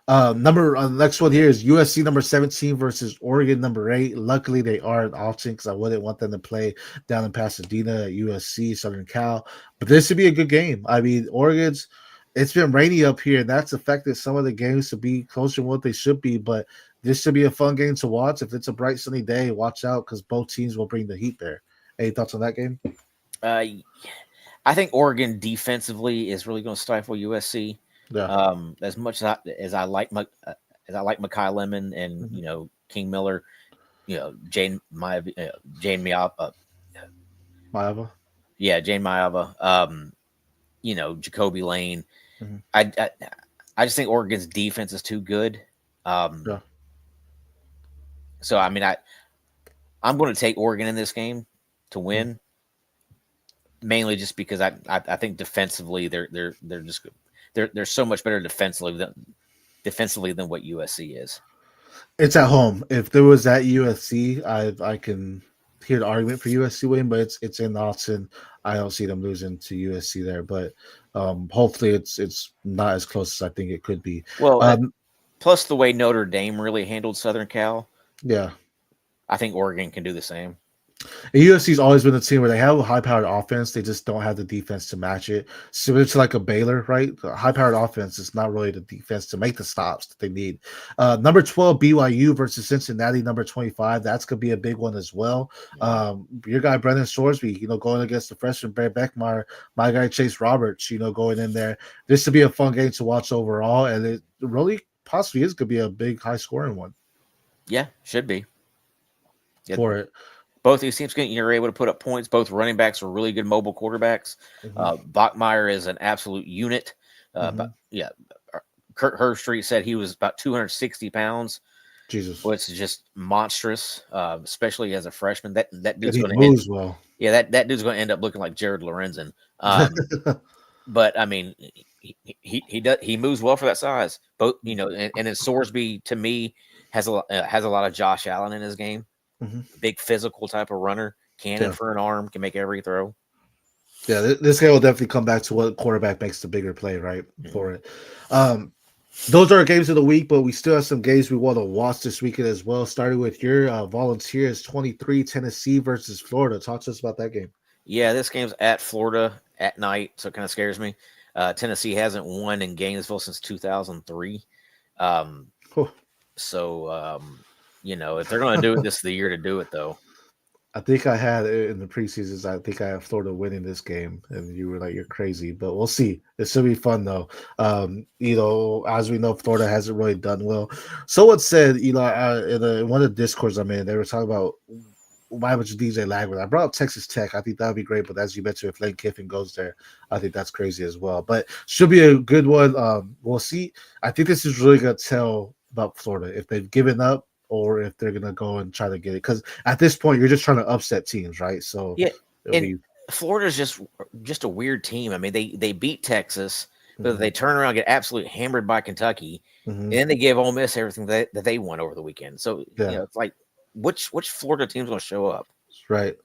The next one here is USC number 17 versus Oregon number 8. Luckily, they are in Austin because I wouldn't want them to play down in Pasadena at USC, Southern Cal. But this should be a good game. I mean, it's been rainy up here, and that's affected some of the games to be closer to what they should be. But this should be a fun game to watch. If it's a bright, sunny day, watch out because both teams will bring the heat there. Any thoughts on that game? I think Oregon defensively is really going to stifle USC. Yeah. As much as I like Makai Lemon and King Miller, Jane Maiava. Yeah, Jane Maiava. Jacoby Lane. Mm-hmm. I just think Oregon's defense is too good. Yeah. So I mean, I'm going to take Oregon in this game to win, mainly just because I think defensively they're just good. They're so much better defensively than what USC is. It's at home. If there was at USC, I can hear the argument for USC win, but it's in Austin. I don't see them losing to USC there, but hopefully it's not as close as I think it could be. Well, plus the way Notre Dame really handled Southern Cal. Yeah. I think Oregon can do the same. And USC's always been a team where they have a high-powered offense. They just don't have the defense to match it. So it's like a Baylor, right? A high-powered offense is not really the defense to make the stops that they need. Number 12, BYU versus Cincinnati, number 25. That's going to be a big one as well. Your guy, Brendan Sorsby, going against the freshman, Brad Beckmeyer. My guy, Chase Roberts, going in there. This should be a fun game to watch overall. And it really possibly is going to be a big, high-scoring one. Yeah, should be. For it. Both these teams are able to put up points. Both running backs are really good mobile quarterbacks. Bachmeyer is an absolute unit. But yeah, Kurt Herbstreit said he was about 260 pounds. Jesus, which is just monstrous, especially as a freshman. That dude's going to moves well. Yeah, that dude's going to end up looking like Jared Lorenzen. But I mean, he moves well for that size. Both and then Sorsby to me has a lot of Josh Allen in his game. Big physical type of runner, cannon for an arm, can make every throw. Yeah, this guy will definitely come back to what quarterback makes the bigger play, right? For it. Those are our games of the week, but we still have some games we want to watch this weekend as well. Starting with your Volunteers 23, Tennessee versus Florida. Talk to us about that game. Yeah, this game's at Florida at night, so it kind of scares me. Tennessee hasn't won in Gainesville since 2003. If they're going to do it, this is the year to do it, though. I think I had in the preseasons, I think I have Florida winning this game, and you were like, you're crazy, but we'll see. It should be fun, though. As we know, Florida hasn't really done well. Someone said, in one of the discords I'm in, they were talking about why would you DJ Lagward? I brought up Texas Tech. I think that would be great, but as you mentioned, if Lane Kiffin goes there, I think that's crazy as well. But should be a good one. We'll see. I think this is really going to tell about Florida if they've given up, or if they're going to go and try to get it. Because at this point, you're just trying to upset teams, right? So yeah, Florida's just a weird team. I mean, they beat Texas, but they turn around and get absolutely hammered by Kentucky, and then they give Ole Miss everything that they won over the weekend. So, it's like, which Florida team's going to show up? Right.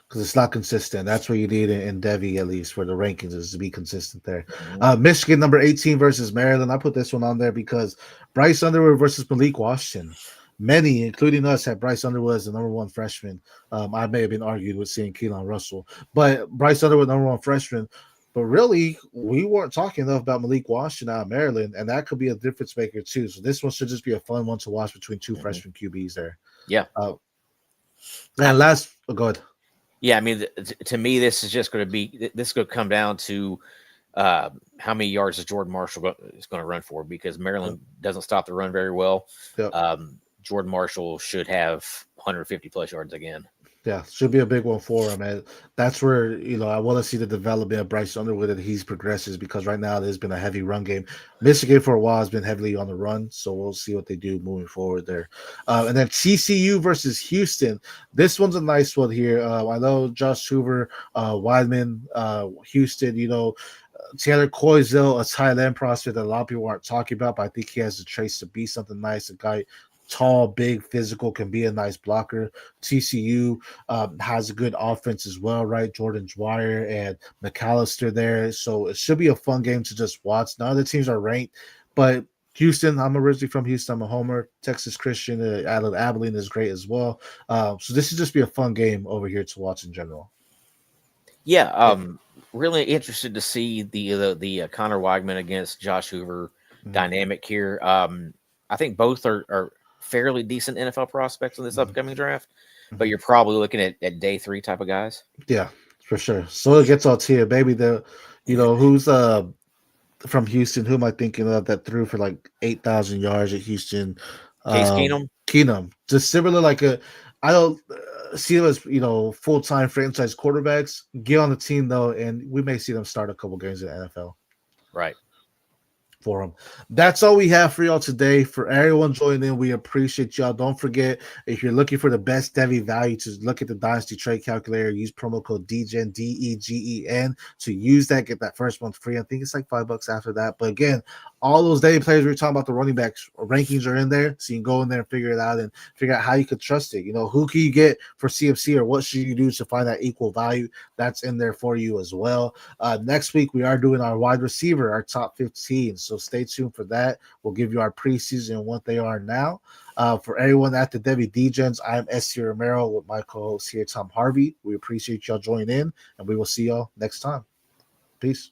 because it's not consistent. That's what you need in Devy, at least for the rankings, is to be consistent there. Mhm. Michigan number 18 versus Maryland. I put this one on there because Bryce Underwood versus Malik Washington. Many, including us, had Bryce Underwood as the number one freshman. I may have been argued with seeing Keelan Russell, but Bryce Underwood, number one freshman. But really, we weren't talking enough about Malik Washington out of Maryland, and that could be a difference maker too. So this one should just be a fun one to watch between two Mhm. freshman QBs there. Yeah. And last, go ahead. Yeah, I mean, to me, this is just going to be this is going to come down to how many yards is Jordan Marshall is going to run for, because Maryland doesn't stop the run very well. Yep. Jordan Marshall should have 150 plus yards again. Yeah, should be a big one for him, and that's where I want to see the development of Bryce Underwood, and he progresses, because right now there's been a heavy run game. Michigan for a while has been heavily on the run, so we'll see what they do moving forward there. And then TCU versus Houston. This one's a nice one here. I know Josh Hoover, Waymond, Houston. Taylor Coyzell, a tight end prospect that a lot of people aren't talking about, but I think he has the traits to be something nice. A guy tall, big, physical, can be a nice blocker. TCU has a good offense as well, right? Jordan Dwyer and McAllister there. So it should be a fun game to just watch. None of the teams are ranked, but Houston, I'm originally from Houston. I'm a homer. Texas Christian, Abilene is great as well. So this should just be a fun game over here to watch in general. Yeah, really interested to see the Connor Weigman against Josh Hoover dynamic here. I think both are fairly decent NFL prospects in this upcoming draft, but you're probably looking at day 3 type of guys. Yeah, for sure. So it gets all here, baby. Who's from Houston? Who am I thinking of that threw for like 8,000 yards at Houston? Case Keenum. Keenum, just similar I don't see them as full time franchise quarterbacks. Get on the team though, and we may see them start a couple games in the NFL. Right. For them. That's all we have for y'all today. For everyone joining in, we appreciate y'all. Don't forget, if you're looking for the best Devy value, to look at the Dynasty Trade Calculator. Use promo code DEGEN, DEGEN, to use that. Get that first month free. I think it's like $5 after that. But again, all those Devy players we were talking about, the running backs rankings are in there, so you can go in there and figure it out and figure out how you could trust it. Who can you get for CFC, or what should you do to find that equal value? That's in there for you as well. Next week, we are doing our wide receiver, our top 15. So stay tuned for that. We'll give you our preseason and what they are now. For everyone at the Devy Degens, I'm S.C. Romero with my co-host here, Tom Harvey. We appreciate y'all joining in, and we will see y'all next time. Peace.